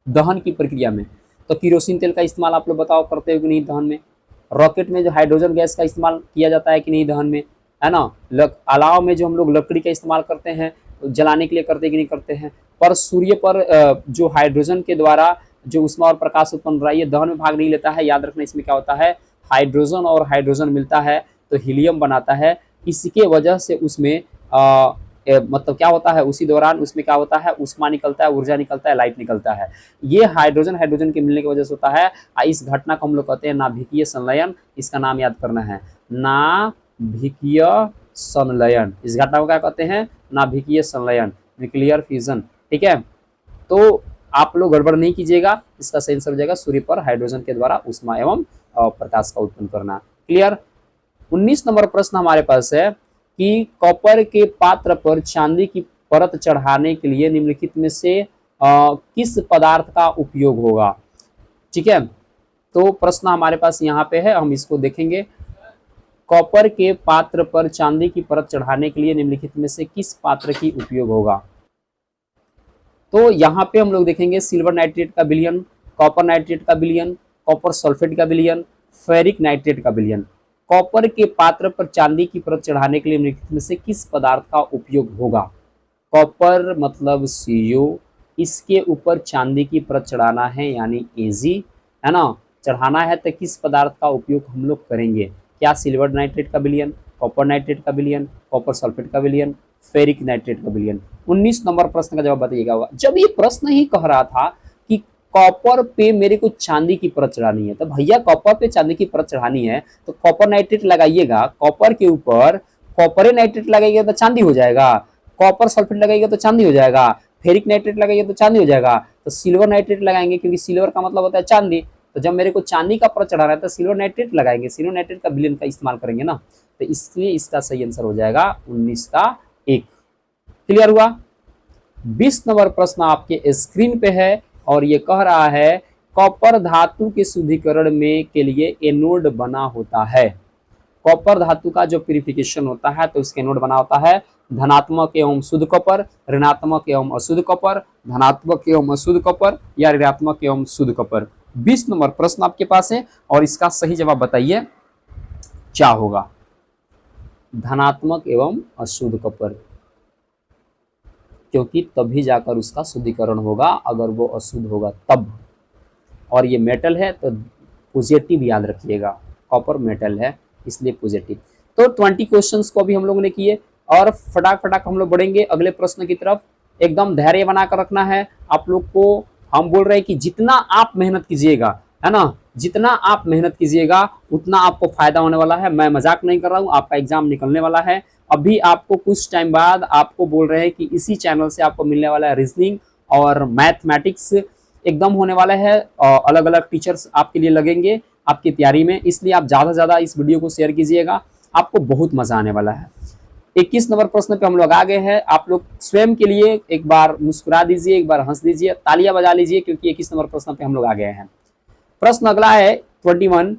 दहन की प्रक्रिया में तो केरोसिन तेल का इस्तेमाल आप लोग बताओ करते हो कि नहीं दहन में? रॉकेट में जो हाइड्रोजन गैस का इस्तेमाल किया जाता है कि नहीं दहन में, है ना? अलाव में जो हम लोग लकड़ी का इस्तेमाल करते हैं जलाने के लिए करते कि नहीं करते हैं? पर सूर्य पर जो हाइड्रोजन के द्वारा जो ऊष्मा और प्रकाश उत्पन्न हो रहा है ये दहन में भाग नहीं लेता है। याद रखना, इसमें क्या होता है, हाइड्रोजन और हाइड्रोजन मिलता है तो हीलियम बनाता है। इसके वजह से उसमें मतलब क्या होता है, उसी दौरान उसमें क्या होता है, ऊष्मा निकलता है, ऊर्जा निकलता है, लाइट निकलता है। ये हाइड्रोजन हाइड्रोजन के मिलने की वजह से होता है। इस घटना को हम लोग कहते हैं नाभिकीय संलयन। इसका नाम याद करना है, नाभिकीय संलयन। इस घटना को क्या कहते हैं, नाभिकीय संलयन, न्यूक्लियर फ्यूजन। ठीक है, तो आप लोग गड़बड़ नहीं कीजिएगा, इसका सही आंसर हो जाएगा सूर्य पर हाइड्रोजन के द्वारा ऊष्मा एवं प्रकाश का उत्पन्न करना। क्लियर। 19 नंबर प्रश्न हमारे पास है कि कॉपर के पात्र पर चांदी की परत चढ़ाने के लिए निम्नलिखित में से किस पदार्थ का उपयोग होगा। ठीक है, तो प्रश्न हमारे पास यहाँ पे है, हम इसको देखेंगे। कॉपर के पात्र पर चांदी की परत चढ़ाने के लिए निम्नलिखित में से किस पात्र की उपयोग होगा। तो यहाँ पे हम लोग देखेंगे सिल्वर नाइट्रेट का विलयन, कॉपर नाइट्रेट का विलयन, कॉपर सल्फेट का विलयन, फेरिक नाइट्रेट का विलयन। कॉपर के पात्र पर चांदी की परत चढ़ाने के लिए निम्नलिखित में से किस पदार्थ का उपयोग होगा। कॉपर मतलब Cu, इसके ऊपर चांदी की परत चढ़ाना है यानी Ag, है ना। चढ़ाना है तो किस पदार्थ का उपयोग हम लोग करेंगे, क्या सिल्वर नाइट्रेट का विलयन, कॉपर नाइट्रेट का विलयन, कॉपर सल्फेट का विलयन, फेरिक नाइट्रेट का विलयन। 19 नंबर प्रश्न का जवाब बताइएगा होगा। जब ये प्रश्न ही कह रहा था कि कॉपर पे मेरे को चांदी की परत चढ़ानी है, तो भैया कॉपर पे चांदी की परत चढ़ानी है तो कॉपर नाइट्रेट लगाइएगा, कॉपर के ऊपर कॉपर नाइट्रेट लगाइएगा तो चांदी हो जाएगा, कॉपर सल्फेट लगाइएगा तो चांदी हो जाएगा, फेरिक नाइट्रेट लगाइएगा तो चांदी हो जाएगा। तो सिल्वर नाइट्रेट लगाएंगे क्योंकि सिल्वर का मतलब होता है चांदी, तो जब मेरे को चांदी का परत चढ़ाना है तो सिल्वर नाइट्रेट लगाएंगे, सिल्वर नाइट्रेट का विलयन का इस्तेमाल करेंगे ना, तो इसलिए इसका सही आंसर हो जाएगा 19 का 1। क्लियर हुआ। 20 नंबर प्रश्न आपके स्क्रीन पे है और ये कह रहा है कॉपर धातु के शुद्धिकरण में के लिए एनोड बना होता है। कॉपर धातु का जो प्यूरिफिकेशन होता है तो इसके एनोड बना होता है धनात्मक एवं शुद्ध कॉपर, ऋणात्मक एवं अशुद्ध कॉपर, धनात्मक एवं अशुद्ध कॉपर या ऋणात्मक एवं शुद्ध कॉपर। 20 नंबर प्रश्न आपके पास है और इसका सही जवाब बताइए क्या होगा। धनात्मक एवं अशुद्ध कॉपर, क्योंकि तभी जाकर उसका शुद्धिकरण होगा, अगर वो अशुद्ध होगा तब। और ये मेटल है तो पॉजिटिव याद रखिएगा, कॉपर मेटल है इसलिए पॉजिटिव। तो 20 क्वेश्चंस को भी हम लोगों ने किए और फटाक फटाक हम लोग बढ़ेंगे अगले प्रश्न की तरफ। एकदम धैर्य बनाकर रखना है आप लोग को। हम बोल रहे हैं कि जितना आप मेहनत कीजिएगा, है ना, जितना आप मेहनत कीजिएगा उतना आपको फायदा होने वाला है। मैं मजाक नहीं कर रहा हूँ, आपका एग्जाम निकलने वाला है। अभी आपको कुछ टाइम बाद आपको बोल रहे हैं कि इसी चैनल से आपको मिलने वाला है रीजनिंग और मैथमेटिक्स एकदम होने वाला है। अलग अलग टीचर्स आपके लिए लगेंगे आपकी तैयारी में, इसलिए आप ज़्यादा से ज़्यादा इस वीडियो को शेयर कीजिएगा, आपको बहुत मजा आने वाला है। 21 नंबर प्रश्न पे हम लोग आ गए हैं। आप लोग स्वयं के लिए एक बार मुस्कुरा दीजिए, एक बार हंस दीजिए, तालियां बजा लीजिए, क्योंकि 21 नंबर प्रश्न पे हम लोग आ गए हैं। प्रश्न अगला है 21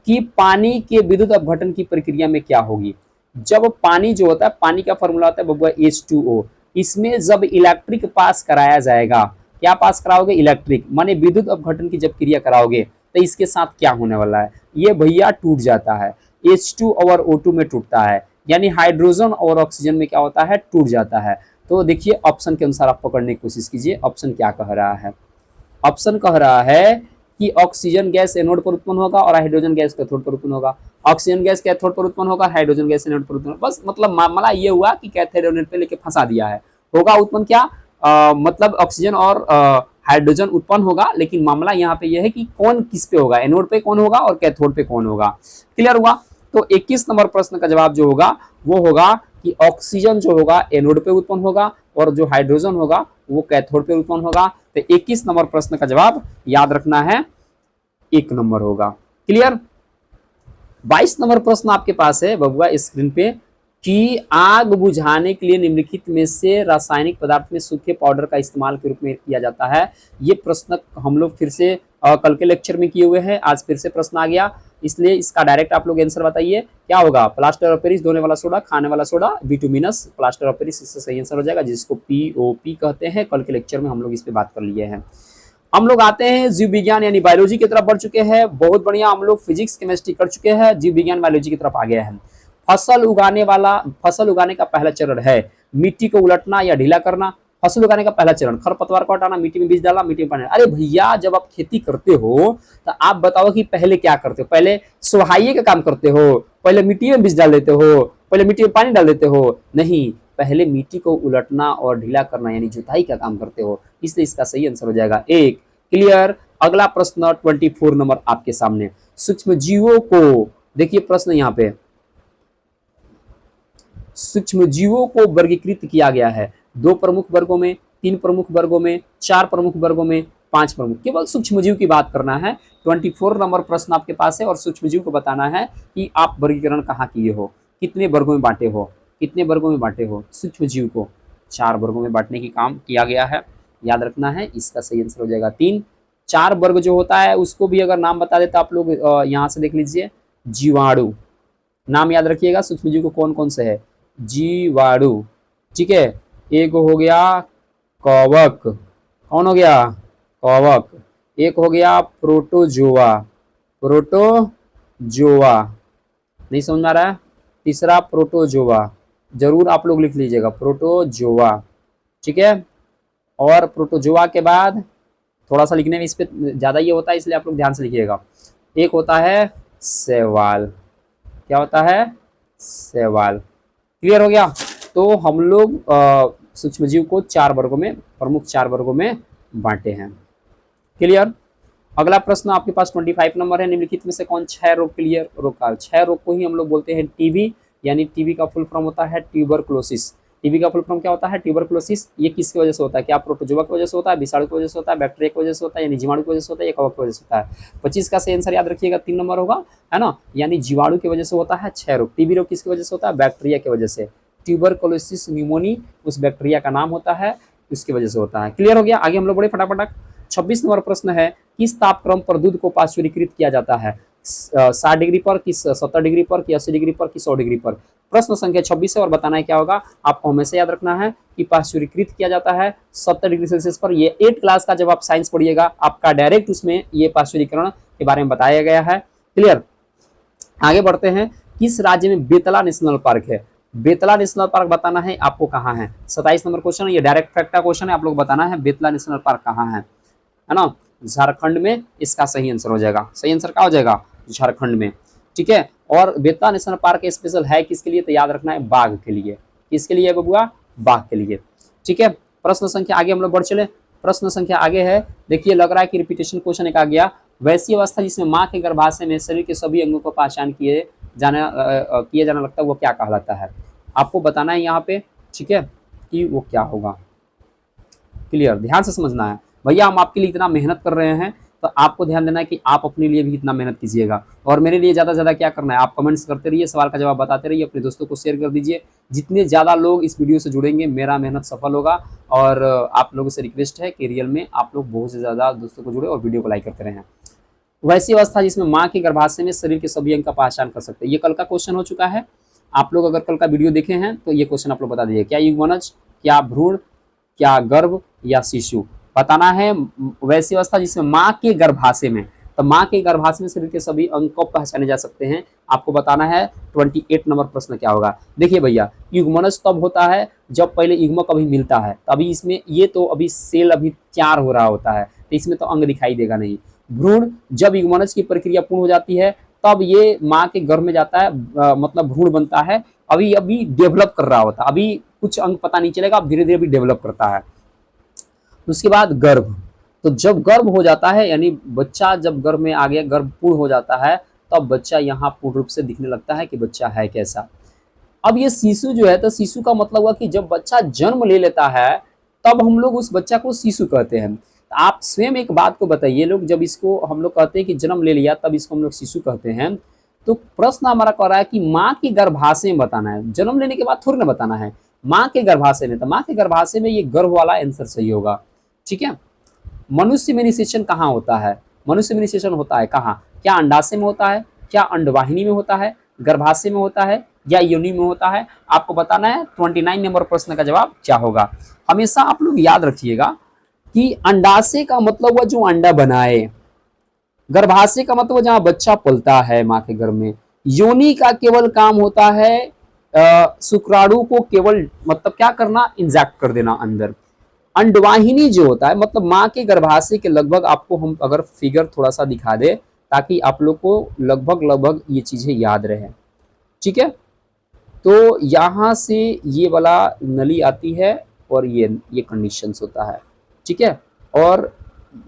कि पानी के विद्युत अपघटन की प्रक्रिया में क्या होगी। जब पानी जो होता है, पानी का फॉर्मूला होता है बबुआ H2O, इसमें जब इलेक्ट्रिक पास कराया जाएगा, क्या पास कराओगे, इलेक्ट्रिक, माने विद्युत अपघटन की जब क्रिया कराओगे तो इसके साथ क्या होने वाला है, ये भैया टूट जाता है, H2 और O2 में टूटता है, यानी हाइड्रोजन और ऑक्सीजन में क्या होता है, टूट जाता है। तो देखिए ऑप्शन के अनुसार आप पकड़ने की कोशिश कीजिए, ऑप्शन क्या कह रहा है। ऑप्शन कह रहा है कि ऑक्सीजन गैस एनोड पर उत्पन्न होगा और हाइड्रोजन गैस कैथोड पर उत्पन्न होगा, ऑक्सीजन गैस कैथोड पर उत्पन्न होगा, हाइड्रोजन गैस एनोड पर उत्पन्न होगा। बस मतलब मामला ये हुआ कि कैथोड एनोड पे लेके फंसा दिया है। होगा उत्पन्न क्या, मतलब ऑक्सीजन और हाइड्रोजन उत्पन्न होगा, लेकिन मामला यहाँ पे यह है कि कौन किस पे होगा, एनोड पे कौन होगा और कैथोड पे कौन होगा। क्लियर हुआ। तो 21 नंबर प्रश्न का जवाब जो होगा वो होगा कि ऑक्सीजन जो होगा एनोड पे उत्पन्न होगा और जो हाइड्रोजन होगा वो कैथोड पे उत्पन्न होगा। तो 21 नंबर प्रश्न का जवाब याद रखना है 1 नंबर होगा। क्लियर। 22 नंबर प्रश्न आपके पास है बबुआ स्क्रीन पे कि आग बुझाने के लिए निम्नलिखित में से रासायनिक पदार्थ में सूखे पाउडर का इस्तेमाल के रूप में किया जाता है। ये प्रश्न हम लोग फिर से कल के लेक्चर में किए हुए हैं, आज फिर से प्रश्न आ गया, इसलिए इसका डायरेक्ट आप लोग आंसर बताइए क्या होगा। प्लास्टर ऑफ पेरिस, धोने वाला सोडा, खाने वाला soda, bituminous, plaster of Paris, इससे सही आंसर हो जाएगा, जिसको POP कहते हैं। कल के लेक्चर में हम लोग इस पे बात कर लिए हैं। हम लोग आते हैं जीव विज्ञान यानी बायोलॉजी की तरफ बढ़ चुके हैं। बहुत बढ़िया, हम लोग फिजिक्स केमिस्ट्री कर चुके हैं, जीव विज्ञान बायोलॉजी की तरफ आ गए हैं। फसल उगाने का पहला चरण है मिट्टी को उलटना या ढीला करना। फसल उगाने का पहला चरण खरपतवार को हटाना, मिट्टी में बीज डालना, मिट्टी में पानी। अरे भैया जब आप खेती करते हो तो आप बताओ कि पहले क्या करते हो, पहले सुहाइये का काम करते हो, पहले मिट्टी में बीज डाल देते हो, पहले मिट्टी में पानी डाल देते हो, नहीं, पहले मिट्टी को उलटना और ढीला करना यानी जुताई का काम करते हो, इसलिए इसका सही आंसर हो जाएगा एक। क्लियर। अगला प्रश्न 24 नंबर आपके सामने, सूक्ष्म जीवों को, देखिए प्रश्न यहाँ पे, सूक्ष्म जीवों को वर्गीकृत किया गया है 2 प्रमुख वर्गों में, 3 प्रमुख वर्गों में, 4 प्रमुख वर्गों में, 5 प्रमुख। केवल सूक्ष्म जीव की बात करना है। 24 नंबर प्रश्न आपके पास है और सूक्ष्म जीव को बताना है कि आप वर्गीकरण कहाँ किए हो, कितने वर्गों में बांटे हो, कितने वर्गों में बांटे हो। सूक्ष्म जीव को 4 वर्गों में बांटने की काम किया गया है, याद रखना है। इसका सही आंसर हो जाएगा 3। 4 वर्ग जो होता है उसको भी अगर नाम बता देता आप लोग, यहाँ से देख लीजिए, जीवाणु, नाम याद रखिएगा सूक्ष्म जीव को कौन कौन से है, जीवाणु, ठीक है। एक हो गया कवक, कौन हो गया, कवक। एक हो गया प्रोटोजोआ, प्रोटोजोआ, नहीं समझ में आ रहा है। तीसरा प्रोटोजोआ, जरूर आप लोग लिख लीजिएगा, प्रोटोजोआ, ठीक है। और प्रोटोजोआ के बाद थोड़ा सा लिखने में इस पे ज्यादा ये होता है, इसलिए आप लोग ध्यान से लिखिएगा। एक होता है शैवाल, क्या होता है, शैवाल। क्लियर हो गया। तो हम लोग सूक्ष्म जीव को 4 वर्गों में, प्रमुख 4 वर्गों में बांटे हैं। क्लियर। अगला प्रश्न आपके पास 25 नंबर है, निम्नलिखित में से कौन 6 रोग क्लियर रोग का, 6 रोग को ही हम लोग बोलते हैं टीबी, यानी टीबी का फुल फॉर्म होता है ट्यूबरकुलोसिस। टीबी का फुल फॉर्म क्या होता है, ट्यूबरकुलोसिस। ये किसकी वजह से होता है, क्या प्रोटोजोआ की वजह से होता है, विषाणु की वजह से होता है, बैक्टीरिया की वजह से होता है, यानी जीवाणु की वजह से होता है, या कवक की वजह से होता है। 25 का सही आंसर याद रखिएगा 3 नंबर होगा, है ना, यानी जीवाणु की वजह से होता है 6 रोग। टीबी रोग किसकी वजह से होता है, बैक्टीरिया की वजह से। ट्यूबरकुलोसिस न्यूमोनी उस बैक्टीरिया का नाम होता है, उसकी वजह से होता है। क्लियर हो गया। आगे हम लोग बड़े फटाफट। 26 नंबर प्रश्न है, किस तापक्रम पर दूध को पाश्चुरीकृत किया जाता है, 60 डिग्री पर, किस 70 डिग्री पर, कि 80 डिग्री पर, कि 100 डिग्री पर। प्रश्न संख्या 26 है और बताना है क्या होगा। आपको हमेशा याद रखना है कि पाश्चुरीकृत किया जाता है 70 डिग्री सेल्सियस पर। ये 8 क्लास का जब आप साइंस पढ़िएगा आपका डायरेक्ट उसमें ये पाश्चुरीकरण के बारे में बताया गया है। क्लियर। आगे बढ़ते हैं, किस राज्य में बेतला नेशनल पार्क है, बेतला नेशनल पार्क बताना है आपको कहाँ है। 27 नंबर क्वेश्चन है, ये डायरेक्ट फैक्ट का क्वेश्चन है, आप लोग बताना है बेतला नेशनल पार्क कहाँ है ना, झारखंड में। इसका सही आंसर हो जाएगा, सही आंसर क्या हो जाएगा, झारखंड में, ठीक है। और बेतला नेशनल पार्क स्पेशल है किसके लिए, तो याद रखना है बाघ के लिए। किसके लिए बबुआ, बाघ के लिए, ठीक है। प्रश्न संख्या आगे हम लोग बढ़ चले। प्रश्न संख्या आगे है, देखिए लग रहा है कि रिपीटेशन क्वेश्चन एक आ गया। वैसी अवस्था जिसमें माँ के गर्भाशय में शरीर के सभी अंगों को पहचान किए जाना लगता है वो क्या कहलाता है, आपको बताना है यहाँ पे, ठीक है, कि वो क्या होगा। क्लियर, ध्यान से समझना है भैया, हम आपके लिए इतना मेहनत कर रहे हैं तो आपको ध्यान देना है कि आप अपने लिए भी इतना मेहनत कीजिएगा। और मेरे लिए ज़्यादा से ज़्यादा क्या करना है, आप कमेंट्स करते रहिए, सवाल का जवाब बताते रहिए, अपने दोस्तों को शेयर कर दीजिए। जितने ज़्यादा लोग इस वीडियो से जुड़ेंगे मेरा मेहनत सफल होगा। और आप लोगों से रिक्वेस्ट है कि रियल में आप लोग बहुत से ज़्यादा दोस्तों को जुड़े और वीडियो को लाइक करते रहें। वैसी अवस्था जिसमें माँ के गर्भाशय में शरीर के सभी अंग का पहचान कर सकते हैं, ये कल का क्वेश्चन हो चुका है। आप लोग अगर कल का वीडियो देखे हैं तो ये क्वेश्चन आप लोग बता दीजिए, क्या युग्मनज, क्या भ्रूण, क्या गर्भ, या शिशु, बताना है। वैसी अवस्था जिसमें माँ के गर्भाशय में, तो माँ के गर्भाशय में शरीर के सभी अंग को पहचाने जा सकते हैं, आपको बताना है। 28 नंबर प्रश्न क्या होगा। देखिए भैया, युग्मनज तब होता है जब पहले युग्मक अभी मिलता है, अभी इसमें ये तो अभी सेल अभी तैयार हो रहा होता है, तो इसमें तो अंग दिखाई देगा नहीं। भ्रूण, जब युग्मनज की प्रक्रिया पूर्ण हो जाती है तब ये माँ के गर्भ में जाता है, मतलब भ्रूण बनता है, अभी अभी डेवलप कर रहा होता है, अभी कुछ अंग पता नहीं चलेगा, अब धीरे धीरे भी डेवलप करता है। उसके बाद गर्भ, तो जब गर्भ हो जाता है यानी बच्चा जब गर्भ में आ गया, गर्भ पूर्ण हो जाता है, तब बच्चा यहाँ पूर्ण रूप से दिखने लगता है कि बच्चा है कैसा। अब ये शिशु जो है, तो शिशु का मतलब हुआ कि जब बच्चा जन्म ले लेता है तब हम लोग उस बच्चा को शिशु कहते हैं। आप स्वयं एक बात को बताइए, लोग जब इसको हम लोग कहते हैं कि जन्म ले लिया तब इसको हम लोग शिशु कहते हैं, तो प्रश्न हमारा कह रहा है कि माँ के गर्भाशय में बताना है, जन्म लेने के बाद थोड़ी ना बताना है, माँ के गर्भाशय में, तो माँ के गर्भाशय में ये गर्भ वाला आंसर सही होगा, ठीक है। मनुष्य में निषेचन कहाँ होता है, मनुष्य में निषेचन होता है कहाँ, क्या अंडाशय में होता है, क्या अंडवाहिनी में होता है, गर्भाशय में होता है, या योनि में होता है, आपको बताना है। 29 नंबर प्रश्न का जवाब क्या होगा। हमेशा आप लोग याद रखिएगा कि अंडाशय का मतलब हुआ जो अंडा बनाए, गर्भाशय का मतलब जहां बच्चा पलता है माँ के गर्भ में, योनि का केवल काम होता है शुक्राणु को केवल मतलब क्या करना, इंजेक्ट कर देना अंदर। अंडवाहिनी जो होता है मतलब माँ के गर्भाशय के लगभग, आपको हम अगर फिगर थोड़ा सा दिखा दे ताकि आप लोग को लगभग ये चीजें याद रहे, ठीक है। तो यहाँ से ये वाला नली आती है और ये कंडीशंस होता है, ठीक है। और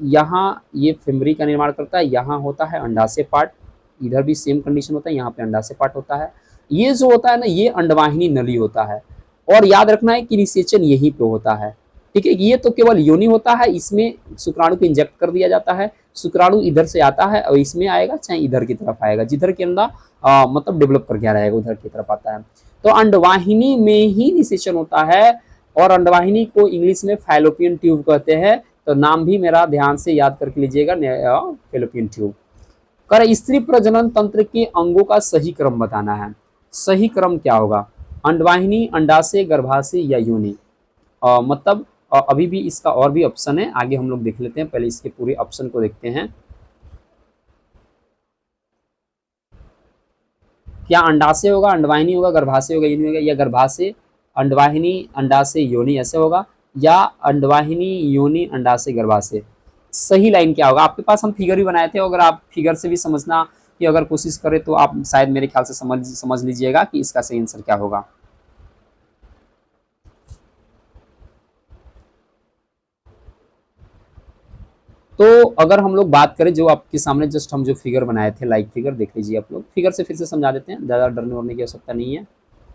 यहाँ ये फेमरी का निर्माण करता है, यहाँ होता है अंडाशय पार्ट, इधर भी सेम कंडीशन होता है, यहाँ पे अंडाशय पार्ट होता है। ये जो होता है ना, ये अंडवाहिनी नली होता है। और याद रखना है कि निषेचन यहीं पे होता है, ठीक है। ये तो केवल योनि होता है, इसमें शुक्राणु को इंजेक्ट कर दिया जाता है, शुक्राणु इधर से आता है और इसमें आएगा, चाहे इधर की तरफ आएगा, जिधर के अंदर मतलब डेवलप कर गया रहेगा उधर की तरफ आता है। तो अंडवाहिनी में ही निषेचन होता है, और अंडवाहिनी को इंग्लिश में फैलोपियन ट्यूब कहते हैं। तो नाम भी मेरा ध्यान से याद करके लीजिएगा, फैलोपियन ट्यूब। कर स्त्री प्रजनन तंत्र के अंगों का सही क्रम बताना है। सही क्रम क्या होगा? अंडवाहिनी, अंडाशय, गर्भाशय या योनि। मतलब अभी भी इसका और भी ऑप्शन है, आगे हम लोग देख लेते हैं, पहले इसके पूरे ऑप्शन को देखते हैं। क्या अंडाशय होगा, अंडवाहिनी होगा, गर्भाशय होगा, योनि होगा, या गर्भाशय, अंडवाहिनी, अंडाशय, योनि ऐसे होगा, या अंडवाहिनी, योनि, अंडाशय, गर्भाशय। सही लाइन क्या होगा? आपके पास हम फिगर भी बनाए थे, अगर आप फिगर से भी समझना कि अगर कोशिश करें तो आप शायद मेरे ख्याल से समझ लीजिएगा कि इसका सही आंसर क्या होगा। तो अगर हम लोग बात करें, जो आपके सामने जस्ट हम जो फिगर बनाए थे, लाइक फिगर देख लीजिए आप लोग, फिगर से फिर से समझा देते हैं, ज़्यादा डरने वरने की आवश्यकता नहीं है,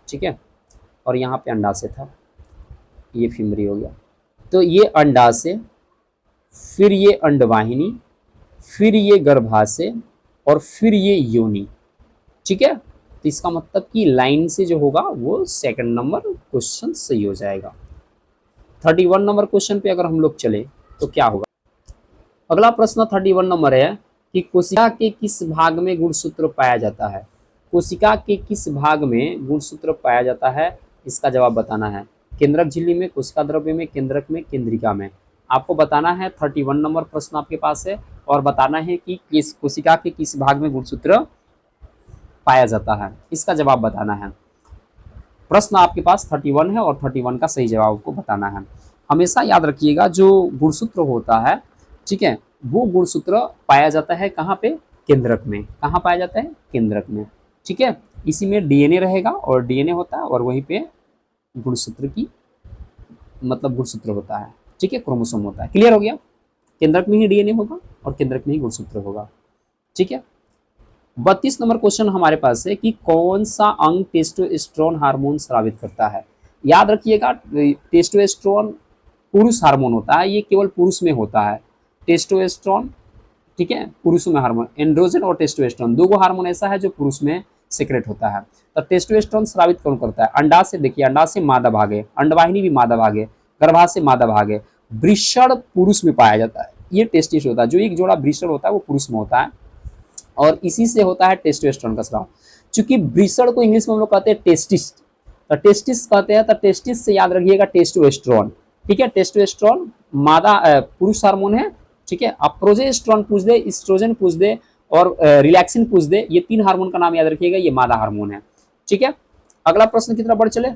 ठीक है। और यहाँ पे अंडाशय था, ये फीमरी हो गया, तो ये अंडाशय, फिर ये अंडवाहिनी, फिर ये गर्भाशय, और फिर ये योनि, ठीक है। तो इसका मतलब कि लाइन से जो होगा वो सेकंड नंबर क्वेश्चन सही हो जाएगा। 31 नंबर क्वेश्चन पे अगर हम लोग चले तो क्या होगा? अगला प्रश्न 31 नंबर है कि कोशिका के किस भाग में गुणसूत्र पाया जाता है? कोशिका के किस भाग में गुणसूत्र पाया जाता है, इसका जवाब बताना है। केंद्रक झिल्ली में, कोशिका द्रव्य में, केंद्रक में, केंद्रिका में। आपको बताना है, 31 नंबर प्रश्न आपके पास है, और बताना है कि किस कोशिका के किस भाग में गुणसूत्र पाया जाता है, इसका जवाब बताना है। प्रश्न आपके पास 31 है और 31 का सही जवाब आपको बताना है। हमेशा याद रखिएगा, जो गुणसूत्र होता है, ठीक है, वो गुणसूत्र पाया जाता है कहाँ पे? केंद्रक में। कहाँ पाया जाता है? केंद्रक में, ठीक है। इसी में डीएनए रहेगा, और डीएनए होता है, और वहीं पे गुणसूत्र की मतलब गुणसूत्र होता है, ठीक है, क्रोमोसोम होता है। क्लियर हो गया? केंद्रक में ही डीएनए होगा और केंद्रक में ही गुणसूत्र होगा, ठीक है। 32 नंबर क्वेश्चन हमारे पास है कि कौन सा अंग टेस्टोस्टेरोन हार्मोन स्रावित करता है? याद रखिएगा, टेस्टोस्टेरोन पुरुष हार्मोन होता है, ये केवल पुरुष में होता है टेस्टोस्टेरोन, ठीक है, पुरुषों में हार्मोन। एंड्रोजन और टेस्टोस्टेरोन दो हार्मोन ऐसा है जो पुरुष में सीक्रेट होता है। तो टेस्टोस्टेरोन स्रावित कौन करता है? अंडाशय, देखिए अंडाशय मादा भाग है, अंडवाहिनी भी मादा भाग है, गर्भाशय मादा भाग है, वृषण पुरुष में पाया जाता है, ये टेस्टिस होता है। जो एक जोड़ा वृषण होता है वो पुरुष में होता है, और इसी से होता है टेस्टोस्टेरोन का स्राव। चूंकि वृषण को इंग्लिश में हम लोग कहते हैं टेस्टिस, तो टेस्टिस कहते हैं, तो टेस्टिस से याद रखिएगा टेस्टोस्टेरोन, ठीक है। टेस्टोस्टेरोन मादा पुरुष हार्मोन है, ठीक है। अब प्रोजेस्टेरोन पूछ दे, एस्ट्रोजन पूछ दे, और रिलैक्सिन पूछ दे, ये तीन हार्मोन का नाम याद रखिएगा, ये मादा हार्मोन है, ठीक है। अगला प्रश्न की तरफ बढ़ चले।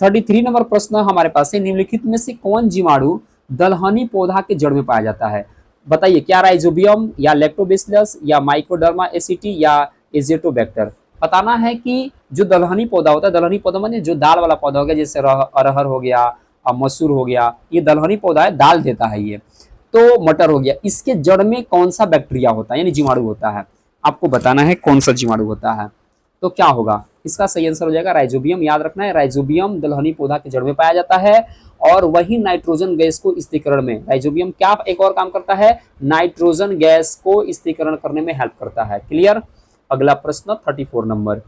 33 नंबर प्रश्न हमारे पास है, निम्नलिखित में से कौन जीवाणु दलहनी पौधा के जड़ में पाया जाता है? बताइए, क्या राइजोबियम, या लैक्टोबैसिलस, या माइकोडर्मा एसिटी, या एजेटोबैक्टर? बताना है कि जो दलहनी पौधा होता है, दलहनी पौधा माने जो दाल वाला पौधा हो गया, जैसे अरहर हो गया, मसूर हो गया, ये दलहनी पौधा है, दाल देता है ये। तो मटर हो गया, इसके जड़ में कौन सा बैक्टीरिया होता है, यानी जीवाणु होता है? आपको बताना है कौन सा जीवाणु होता है। तो क्या होगा? इसका सही आंसर हो जाएगा राइजोबियम। याद रखना है, राइजोबियम दलहनी पौधा के जड़ में पाया जाता है, और वही नाइट्रोजन गैस को स्थिरीकरण में, राइजोबियम क्या एक और काम करता है? नाइट्रोजन गैस को स्थिरीकरण करने में हेल्प करता है। क्लियर? अगला प्रश्न 34 नंबर,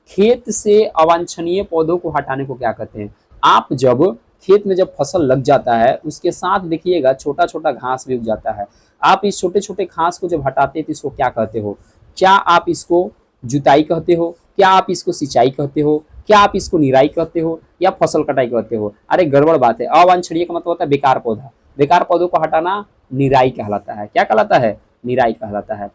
खेत से अवांछनीय पौधों को हटाने को क्या कहते हैं? आप जब खेत में जब फसल लग जाता है, उसके साथ देखिएगा छोटा छोटा घास भी उग जाता है, आप इस छोटे छोटे घास को जब हटाते हैं तो इसको क्या कहते हो? क्या आप इसको जुताई कहते हो? क्या आप इसको सिंचाई कहते हो? क्या आप इसको निराई कहते हो, या फसल कटाई कहते हो? अरे गड़बड़ बात है। अवांछनीय का मतलब होता है बेकार पौधा, बेकार पौधों को हटाना निराई कहलाता है। क्या कहलाता है? निराई कहलाता है।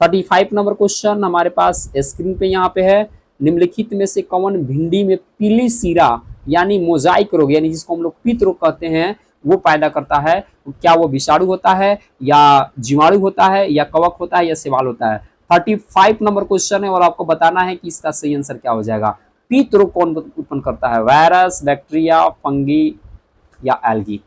35 नंबर क्वेश्चन हमारे पास स्क्रीन पे यहाँ पे है, निम्नलिखित में से कौन भिंडी में पीली सीरा यानी मोजाइक रोग, यानी जिसको हम लोग पित्त रोग कहते हैं, वो पैदा करता है? क्या वो विषाणु होता है, या जीवाणु होता है, या कवक होता है, या शैवाल होता है? 35 नंबर क्वेश्चन है और आपको बताना है कि इसका सही आंसर क्या हो जाएगा। पीत रोग कौन उत्पन्न करता है? वायरस, बैक्टीरिया, फंगी या एल्गी,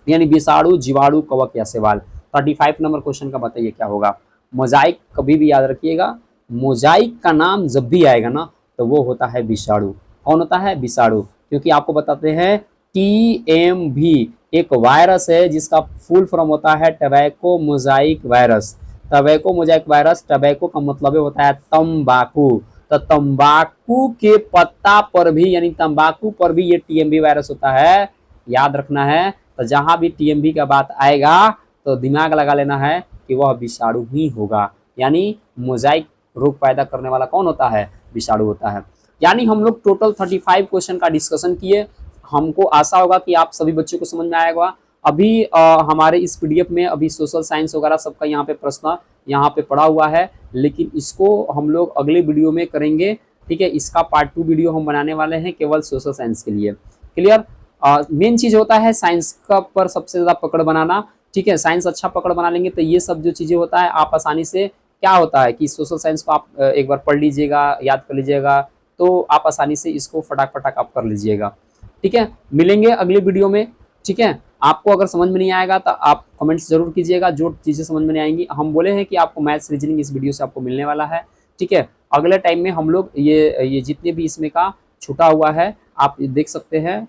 यानी विषाणु, जीवाणु, कवक या शैवाल। 35 नंबर क्वेश्चन का बताइए क्या होगा। मोजाइक, कभी भी याद रखिएगा, मोजाइक का नाम जब भी आएगा ना तो वो होता है विषाणु। कौन होता है? विषाणु। क्योंकि आपको बताते हैं TMV एक वायरस है जिसका फुल फॉर्म होता है tobacco Mosaic virus. Tobacco Mosaic virus, tobacco का मतलब होता है तंबाकू, तो तंबाकू के पत्ता पर भी यानी तंबाकू पर भी ये TMV वायरस होता है, याद रखना है। तो जहां भी TMV का बात आएगा तो दिमाग लगा लेना है कि वह विषाणु ही होगा, यानी मोजाइक रोग पैदा करने वाला कौन होता है? विषाणु होता है। यानी हम लोग टोटल 35 क्वेश्चन का डिस्कशन किए। हमको आशा होगा कि आप सभी बच्चों को समझ में आया होगा। अभी हमारे इस PDF में अभी सोशल साइंस वगैरह सबका यहाँ पे प्रश्न यहाँ पे पड़ा हुआ है, लेकिन इसको हम लोग अगले वीडियो में करेंगे, ठीक है। इसका पार्ट 2 वीडियो हम बनाने वाले हैं केवल सोशल साइंस के लिए। क्लियर? मेन चीज होता है साइंस का पर सबसे ज्यादा पकड़ बनाना, ठीक है। साइंस अच्छा पकड़ बना लेंगे तो ये सब जो चीजें होता है आप आसानी से, क्या होता है कि सोशल साइंस को आप एक बार पढ़ लीजिएगा, याद कर लीजिएगा, तो आप आसानी से इसको फटाक फटाक आप कर लीजिएगा, ठीक है। मिलेंगे अगले वीडियो में, ठीक है। आपको अगर समझ में नहीं आएगा तो आप कमेंट्स जरूर कीजिएगा, जो चीजें समझ में नहीं आएंगी। हम बोले हैं कि आपको मैथ्स रीजनिंग इस वीडियो से आपको मिलने वाला है, ठीक है। अगले टाइम में हम लोग ये जितने भी इसमें का छूटा हुआ है आप देख सकते हैं,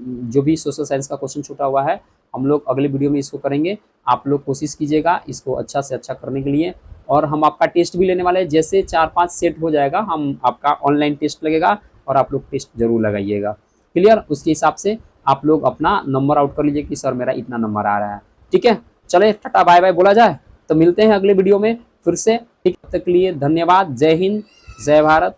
जो भी सोशल साइंस का क्वेश्चन छूटा हुआ है हम लोग अगले वीडियो में इसको करेंगे। आप लोग कोशिश कीजिएगा इसको अच्छा से अच्छा करने के लिए। और हम आपका टेस्ट भी लेने वाले हैं, जैसे 4-5 सेट हो जाएगा हम आपका ऑनलाइन टेस्ट लगेगा और आप लोग टेस्ट जरूर लगाइएगा। क्लियर? उसके हिसाब से आप लोग अपना नंबर आउट कर लीजिए कि सर मेरा इतना नंबर आ रहा है, ठीक है। चले टाटा बाय बाय बोला जाए, तो मिलते हैं अगले वीडियो में फिर से, ठीक। तब तक के लिए धन्यवाद। जय हिंद, जय भारत।